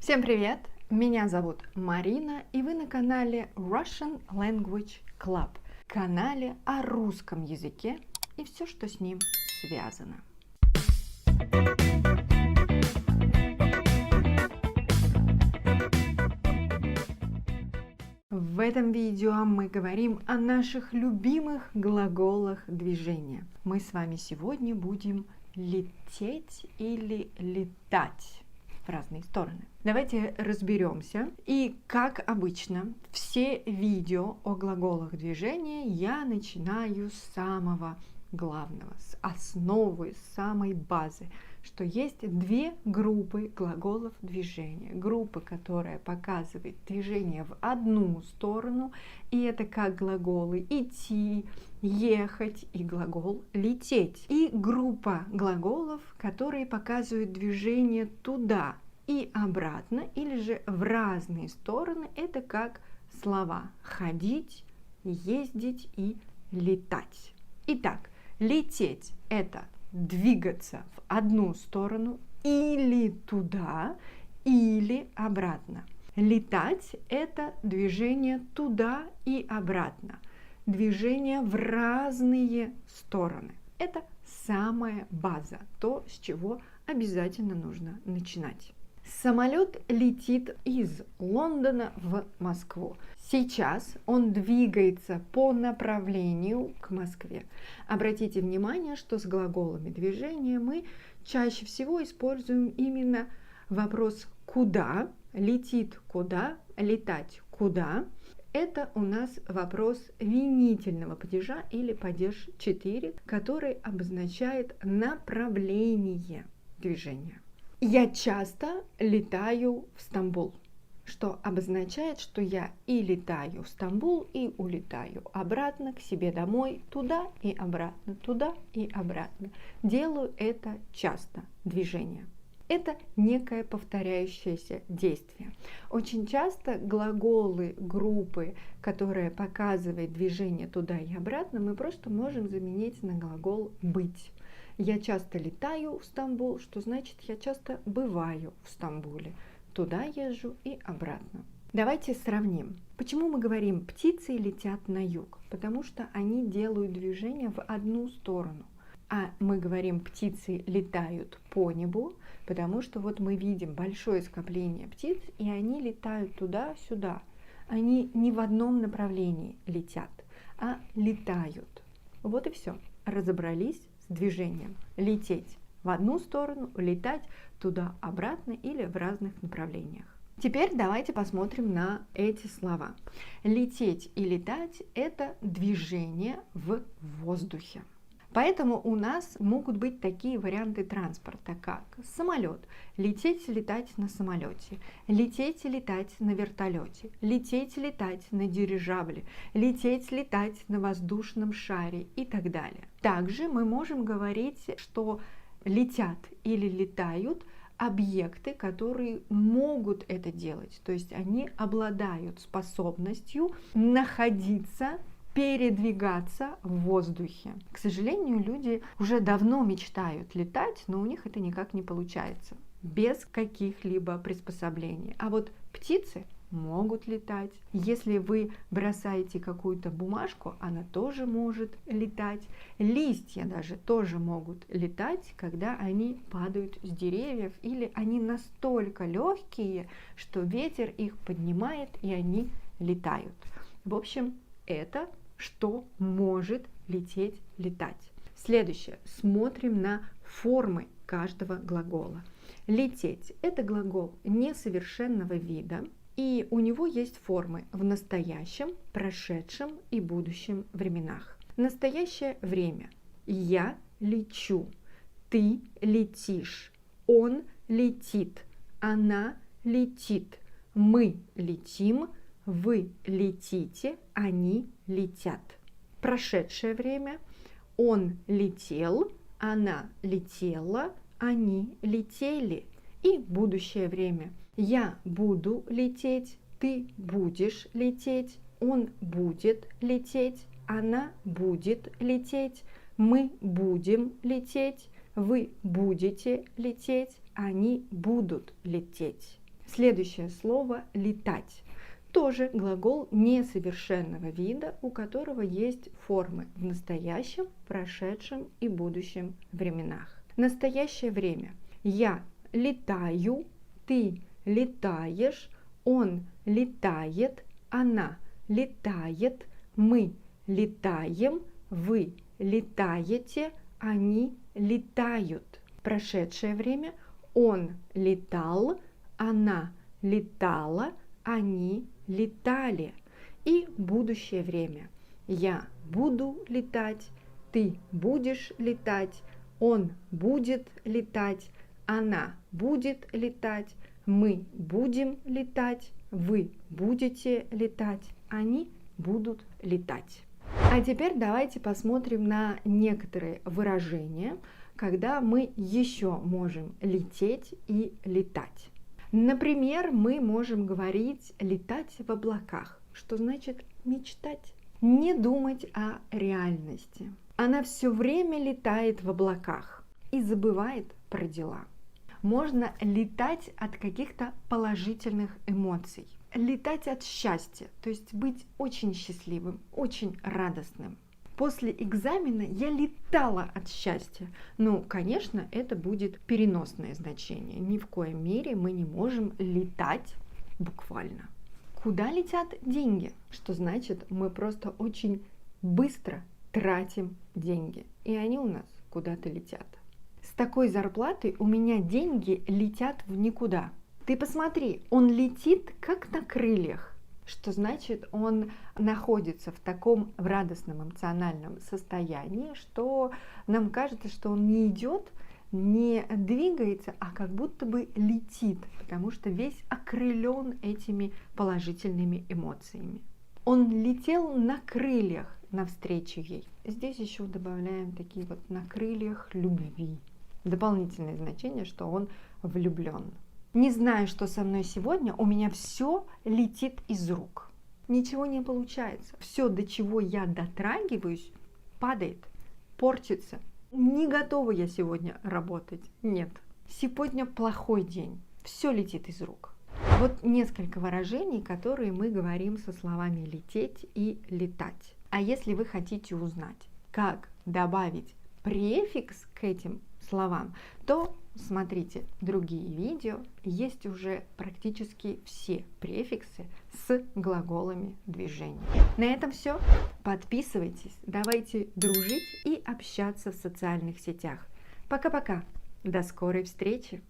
Всем привет! Меня зовут Марина, и вы на канале Russian Language Club, канале о русском языке и все, что с ним связано. В этом видео мы говорим о наших любимых глаголах движения. Мы с вами сегодня будем лететь или летать в разные стороны. Давайте разберемся. И, как обычно, все видео о глаголах движения я начинаю с самого главного, с основы, с самой базы, что есть две группы глаголов движения. Группа, которая показывает движение в одну сторону, и это как глаголы идти, ехать и глагол лететь. И группа глаголов, которые показывают движение туда и обратно, или же в разные стороны, это как слова ходить, ездить и летать. Итак, лететь – это двигаться в одну сторону или туда, или обратно. Летать – это движение туда и обратно, движение в разные стороны. Это самая база, то, с чего обязательно нужно начинать. Самолет летит из Лондона в Москву. Сейчас он двигается по направлению к Москве. Обратите внимание, что с глаголами движения мы чаще всего используем именно вопрос «куда?», «летит куда?», «летать куда?». Это у нас вопрос винительного падежа или падеж 4, который обозначает направление движения. Я часто летаю в Стамбул, что обозначает, что я и летаю в Стамбул, и улетаю обратно к себе домой, туда и обратно, туда и обратно. Делаю это часто, движение. Это некое повторяющееся действие. Очень часто глаголы группы, которая показывает движение туда и обратно, мы просто можем заменить на глагол «быть». Я часто летаю в Стамбул, что значит я часто бываю в Стамбуле. Туда езжу и обратно. Давайте сравним. Почему мы говорим «птицы летят на юг»? Потому что они делают движение в одну сторону. А мы говорим «птицы летают по небу», потому что вот мы видим большое скопление птиц, и они летают туда-сюда. Они не в одном направлении летят, а летают. Вот и все. Разобрались с движением. Лететь в одну сторону, летать туда-обратно или в разных направлениях. Теперь давайте посмотрим на эти слова. Лететь и летать – это движение в воздухе. Поэтому у нас могут быть такие варианты транспорта, как самолет, лететь, летать на самолете, лететь, летать на вертолете, лететь, летать на дирижабле, лететь, летать на воздушном шаре и так далее. Также мы можем говорить, что летят или летают объекты, которые могут это делать, то есть они обладают способностью находиться, передвигаться в воздухе. К сожалению, люди уже давно мечтают летать, но у них это никак не получается, без каких-либо приспособлений. А вот птицы могут летать. Если вы бросаете какую-то бумажку, она тоже может летать. Листья даже тоже могут летать, когда они падают с деревьев, или они настолько легкие, что ветер их поднимает, и они летают. В общем, это что может лететь, летать. Следующее. Смотрим на формы каждого глагола. Лететь – это глагол несовершенного вида, и у него есть формы в настоящем, прошедшем и будущем временах. Настоящее время. Я лечу, ты летишь, он летит, она летит, мы летим, вы летите, они летят. Прошедшее время. Он летел, она летела, они летели. И будущее время. Я буду лететь, ты будешь лететь, он будет лететь, она будет лететь, мы будем лететь, вы будете лететь, они будут лететь. Следующее слово летать. Тоже глагол несовершенного вида, у которого есть формы в настоящем, прошедшем и будущем временах. Настоящее время. Я летаю, ты летаешь, он летает, она летает, мы летаем, вы летаете, они летают. Прошедшее время. Он летал, она летала, они летали. И будущее время. Я буду летать, ты будешь летать, он будет летать, она будет летать, мы будем летать, вы будете летать, они будут летать. А теперь давайте посмотрим на некоторые выражения, когда мы еще можем лететь и летать. Например, мы можем говорить «летать в облаках», что значит мечтать, не думать о реальности. Она все время летает в облаках и забывает про дела. Можно летать от каких-то положительных эмоций, летать от счастья, то есть быть очень счастливым, очень радостным. После экзамена я летала от счастья. Ну, конечно, это будет переносное значение. Ни в коей мере мы не можем летать буквально. Куда летят деньги? Что значит, мы просто очень быстро тратим деньги. И они у нас куда-то летят. С такой зарплатой у меня деньги летят в никуда. Ты посмотри, он летит как на крыльях. Что значит, он находится в таком радостном эмоциональном состоянии, что нам кажется, что он не идет, не двигается, а как будто бы летит, потому что весь окрылен этими положительными эмоциями. Он летел на крыльях навстречу ей. Здесь еще добавляем такие вот на крыльях любви. Дополнительное значение, что он влюблен. Не знаю, что со мной сегодня, у меня все летит из рук. Ничего не получается. Все, до чего я дотрагиваюсь, падает, портится. Не готова я сегодня работать. Нет. Сегодня плохой день. Все летит из рук. Вот несколько выражений, которые мы говорим со словами лететь и летать. А если вы хотите узнать, как добавить префикс к этим словам, то смотрите другие видео, есть уже практически все префиксы с глаголами движения. На этом все. Подписывайтесь, давайте дружить и общаться в социальных сетях. Пока-пока, до скорой встречи!